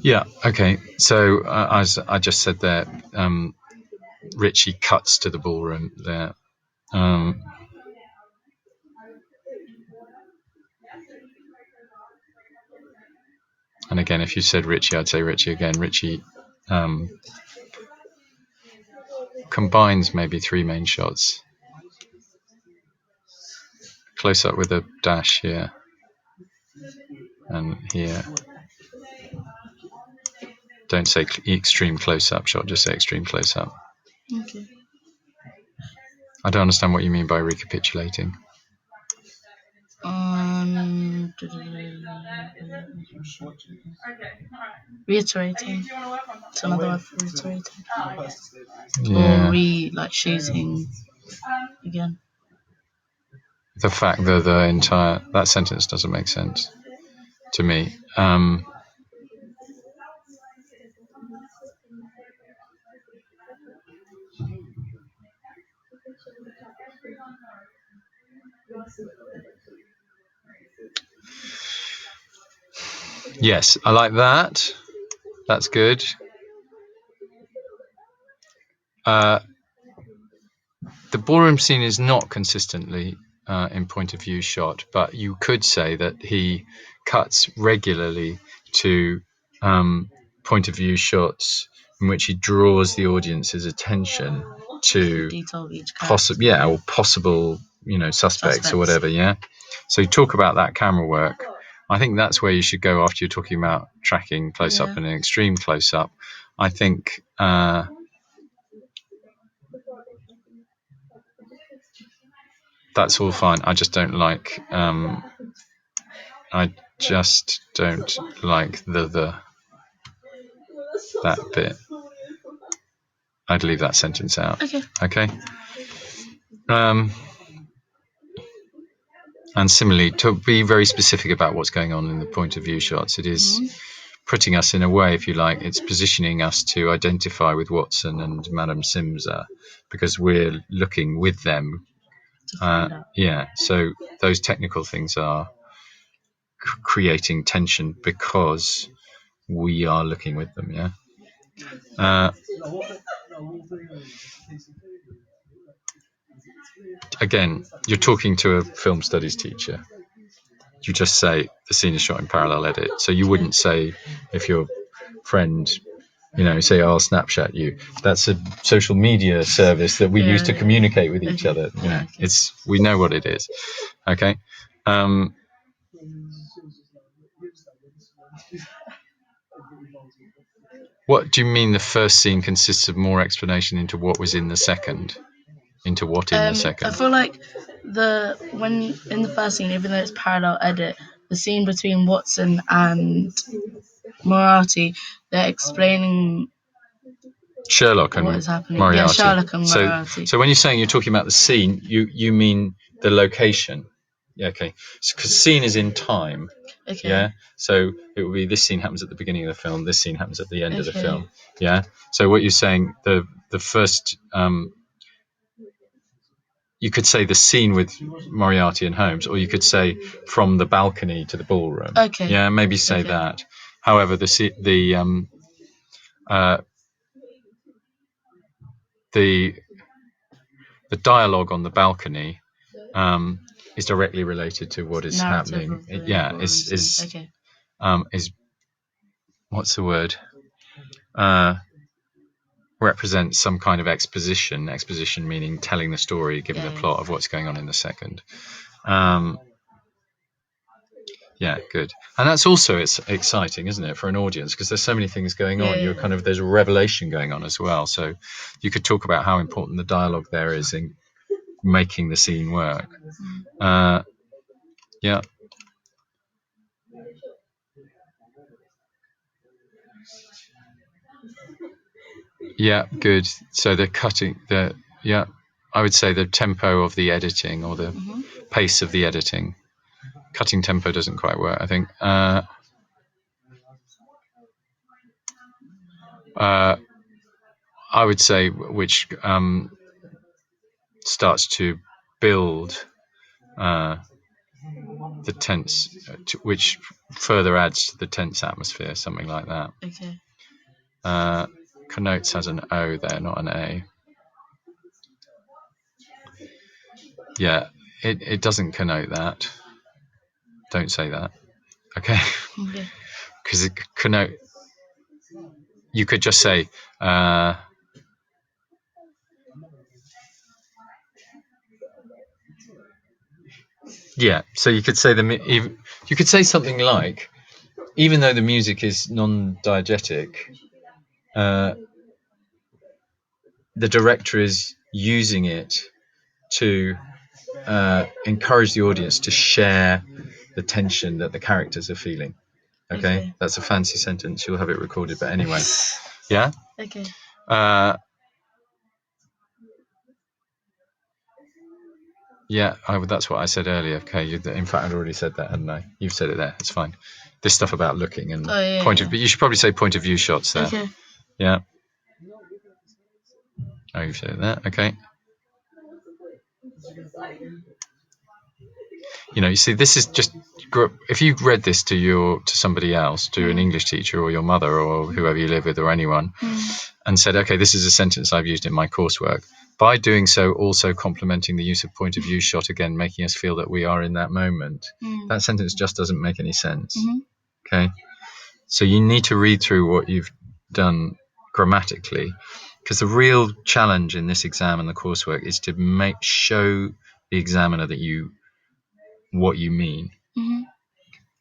Yeah. Okay. So as I just said there, Richie cuts to the ballroom there. And again, if you said Richie, I'd say Richie again. Richie combines maybe three main shots. Close up with a dash here and here. Don't say extreme close up shot, just say extreme close up. Okay. I don't understand what you mean by recapitulating. Reiterating. It's another word for reiterating. Yeah. Or shooting again. The fact that that sentence doesn't make sense to me. Yes, I like that. That's good. The ballroom scene is not consistently in point of view shot, but you could say that he cuts regularly to point of view shots in which he draws the audience's attention to possible suspects or whatever. Yeah. So you talk about that camera work. I think that's where you should go after you're talking about tracking close up and an extreme close up. I think that's all fine. I just don't like that bit. I'd leave that sentence out. Okay. And similarly, to be very specific about what's going on in the point of view shots, it is putting us in a way, if you like, it's positioning us to identify with Watson and Madame Simsa because we're looking with them. So those technical things are creating tension because we are looking with them. Again, you're talking to a film studies teacher. You just say the scene is shot in parallel edit. So you wouldn't say, if your friend, say, I'll Snapchat you. That's a social media service that we use to communicate with each other. We know what it is. Okay. What do you mean the first scene consists of more explanation into what was in the second? Into what in the second? I feel like when in the first scene, even though it's parallel edit, the scene between Watson and Moriarty, they're explaining Sherlock and what is happening. Moriarty. Yeah, Sherlock and Moriarty. So when you're saying you're talking about the scene, you mean the location. Yeah, okay. Because scene is in time. Okay. Yeah. So it would be this scene happens at the beginning of the film, this scene happens at the end of the film. Yeah. So what you're saying, the first you could say the scene with Moriarty and Holmes, or you could say from the balcony to the ballroom. Okay. Yeah, maybe say that. However, the dialogue on the balcony is directly related to what is happening. Is what's the word? Represents some kind of exposition. Exposition meaning telling the story, giving the plot of what's going on in the second. Yeah, good. And that's also it's exciting, isn't it, for an audience, because there's so many things going on. You're there's a revelation going on as well. So you could talk about how important the dialogue there is in making the scene work. Yeah. Yeah, good. So the cutting, I would say the tempo of the editing or the pace of the editing. Cutting tempo doesn't quite work, I think. I would say which starts to build the tense, which further adds to the tense atmosphere, something like that. Okay. Connotes has an O there, not an A. Yeah, it doesn't connote that. Don't say that. Okay. Okay. Because it connote. You could just say. Yeah, so you could say you could say something like, even though the music is non-diegetic, the director is using it to encourage the audience to share the tension that the characters are feeling. Okay? That's a fancy sentence. You'll have it recorded, but anyway. Yeah? Okay. Yeah, that's what I said earlier. Okay, in fact, I'd already said that, hadn't I? You've said it there. It's fine. This stuff about looking and point of, but you should probably say point of view shots there. Okay. Yeah. Oh, you've said it there. Okay. You see, this is just, if you read this to somebody else, to an English teacher or your mother or whoever you live with or anyone, and said, okay, this is a sentence I've used in my coursework. By doing so, also complementing the use of point of view shot, again, making us feel that we are in that moment. That sentence just doesn't make any sense. Okay. So you need to read through what you've done grammatically, because the real challenge in this exam and the coursework is to show the examiner that what you mean.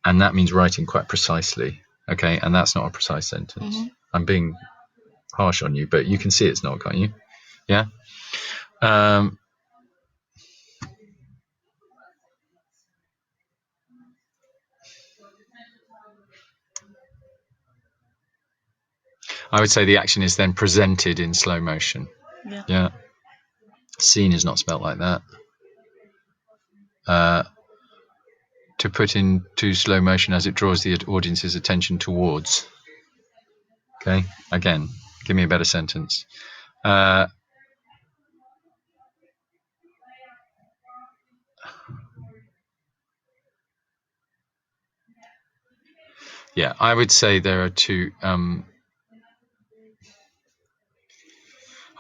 And that means writing quite precisely. Okay. And that's not a precise sentence. I'm being harsh on you, but you can see it's not, can't you? Yeah. I would say the action is then presented in slow motion. Yeah. Scene is not spelt like that. To put into slow motion as it draws the audience's attention towards. Okay. Again, give me a better sentence. Yeah, I would say there are two. I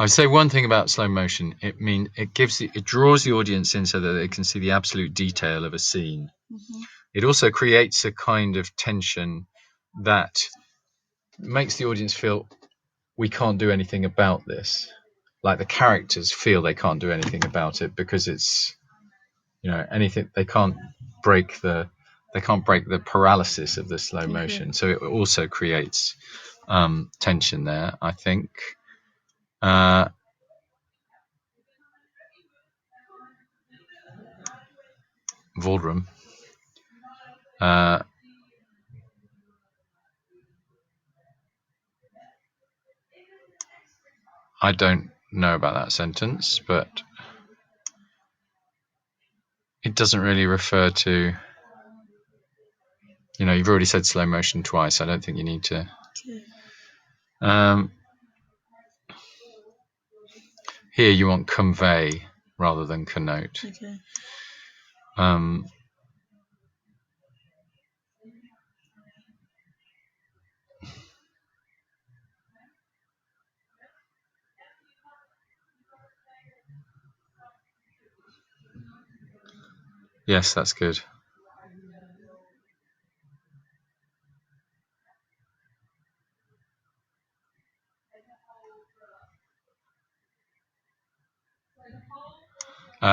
would say one thing about slow motion. It draws the audience in so that they can see the absolute detail of a scene. It also creates a kind of tension that makes the audience feel we can't do anything about this. Like the characters feel they can't do anything about it because it's, anything. They can't break the paralysis of the slow motion. So it also creates tension there, I think. Valdrum. I don't know about that sentence, but it doesn't really refer to. You've already said slow motion twice. I don't think you need to. Here you want convey rather than connote. Okay. Yes, that's good.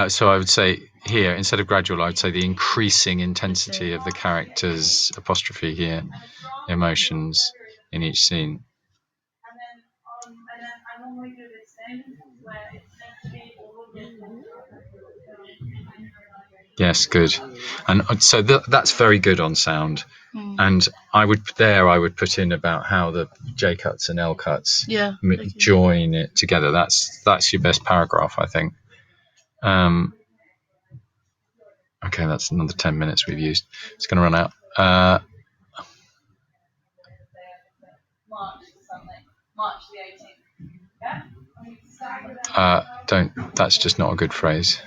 So I would say here, instead of gradual, I would say the increasing intensity of the character's apostrophe here, emotions in each scene. Yes, good. And so that's very good on sound. And I would put in about how the J cuts and L cuts join it together. That's your best paragraph, I think. Okay, that's another 10 minutes we've used. It's going to run out. That's just not a good phrase.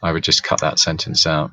I would just cut that sentence out.